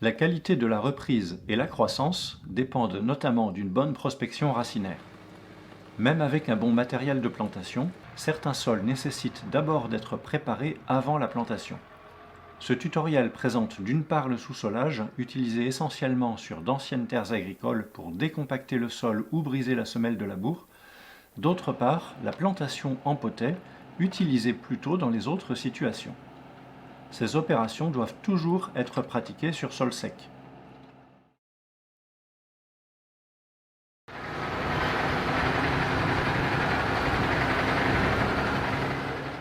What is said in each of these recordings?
La qualité de la reprise et la croissance dépendent notamment d'une bonne prospection racinaire. Même avec un bon matériel de plantation, certains sols nécessitent d'abord d'être préparés avant la plantation. Ce tutoriel présente d'une part le sous-solage, utilisé essentiellement sur d'anciennes terres agricoles pour décompacter le sol ou briser la semelle de labour, d'autre part la plantation en potais, utilisée plutôt dans les autres situations. Ces opérations doivent toujours être pratiquées sur sol sec.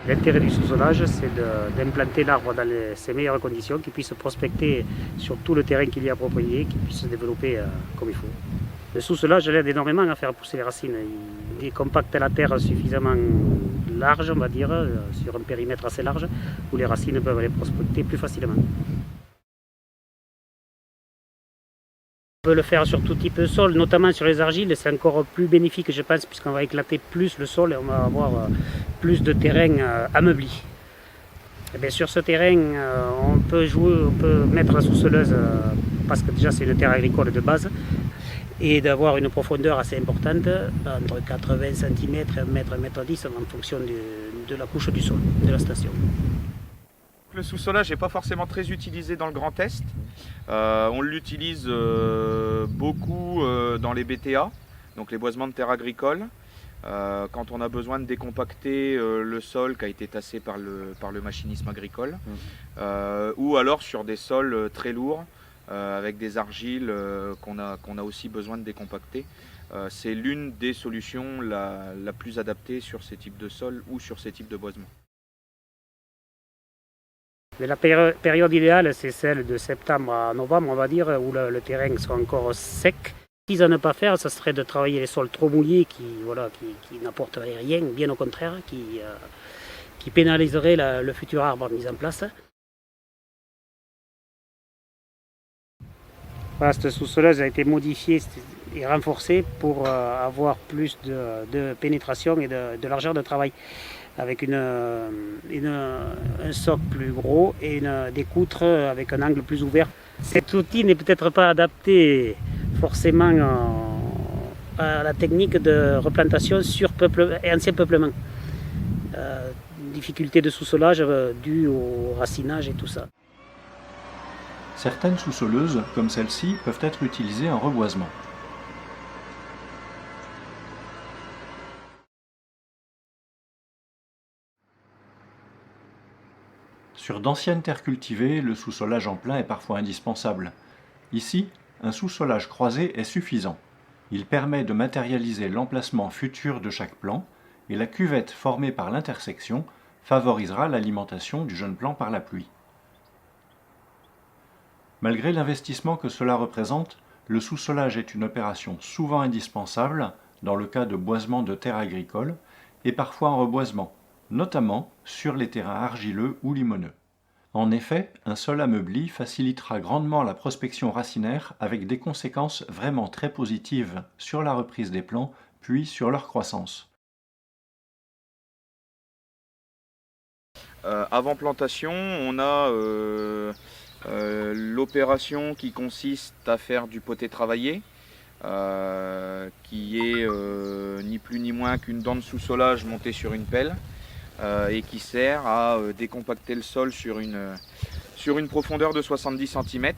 L'intérêt du sous-solage, c'est d'implanter l'arbre dans ses meilleures conditions, qu'il puisse prospecter sur tout le terrain qu'il y a approprié, qu'il puisse se développer comme il faut. Le sous-solage aide énormément à faire pousser les racines. Il compacte la terre suffisamment large, on va dire, sur un périmètre assez large, où les racines peuvent aller prospecter plus facilement. On peut le faire sur tout type de sol, notamment sur les argiles, c'est encore plus bénéfique je pense, puisqu'on va éclater plus le sol et on va avoir plus de terrain ameubli. Et bien, sur ce terrain, on peut mettre la sous-soleuse, parce que déjà c'est une terre agricole de base, et d'avoir une profondeur assez importante, entre 80 cm et 1 mètre, 1 mètre 10 en fonction de la couche du sol, de la station. Le sous-solage n'est pas forcément très utilisé dans le Grand Est. On l'utilise beaucoup dans les BTA, donc les boisements de terre agricole, quand on a besoin de décompacter le sol qui a été tassé par le machinisme agricole, ou alors sur des sols très lourds, avec des argiles qu'on a aussi besoin de décompacter. C'est l'une des solutions la plus adaptée sur ces types de sols ou sur ces types de boisements. Mais la période idéale, c'est celle de septembre à novembre, on va dire, où le terrain sera encore sec. Ce qu'ils à ne pas faire, ce serait de travailler les sols trop mouillés qui n'apporteraient rien, bien au contraire, qui pénaliseraient le futur arbre mis en place. Voilà, cette sous-soleuse a été modifiée et renforcée pour avoir plus de pénétration et de largeur de travail, avec un socle plus gros et des poutres avec un angle plus ouvert. Cet outil n'est peut-être pas adapté forcément à la technique de replantation sur ancien peuplement. Difficulté de sous-solage due au racinage et tout ça. Certaines sous-soleuses, comme celle-ci, peuvent être utilisées en reboisement. Sur d'anciennes terres cultivées, le sous-solage en plein est parfois indispensable. Ici, un sous-solage croisé est suffisant. Il permet de matérialiser l'emplacement futur de chaque plant et la cuvette formée par l'intersection favorisera l'alimentation du jeune plant par la pluie. Malgré l'investissement que cela représente, le sous-solage est une opération souvent indispensable dans le cas de boisement de terres agricoles et parfois en reboisement, notamment sur les terrains argileux ou limoneux. En effet, un sol ameubli facilitera grandement la prospection racinaire avec des conséquences vraiment très positives sur la reprise des plants puis sur leur croissance. Avant plantation, on a l'opération qui consiste à faire du poté travaillé, qui est ni plus ni moins qu'une dent de sous-solage montée sur une pelle et qui sert à décompacter le sol sur une profondeur de 70 cm,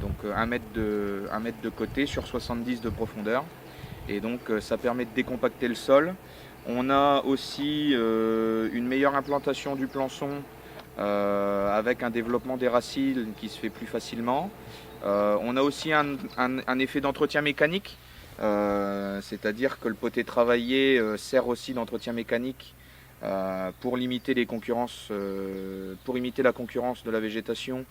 donc 1 mètre de côté sur 70 de profondeur. Et donc ça permet de décompacter le sol. On a aussi une meilleure implantation du plançon avec un développement des racines qui se fait plus facilement. On a aussi un effet d'entretien mécanique, c'est-à-dire que le poté travaillé sert aussi d'entretien mécanique pour limiter les concurrences, pour imiter la concurrence de la végétation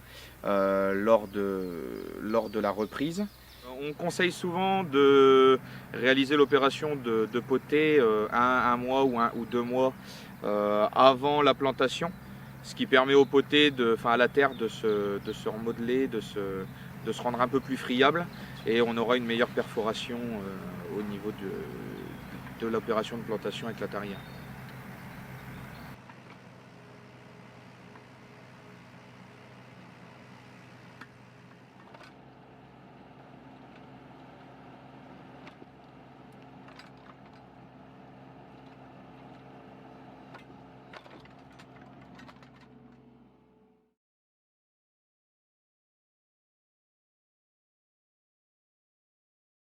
lors de la reprise. On conseille souvent de réaliser l'opération de poté un mois ou 2 mois avant la plantation, ce qui permet au poté, à la terre, de se remodeler, de se rendre un peu plus friable, et on aura une meilleure perforation au niveau de l'opération de plantation avec la tarière.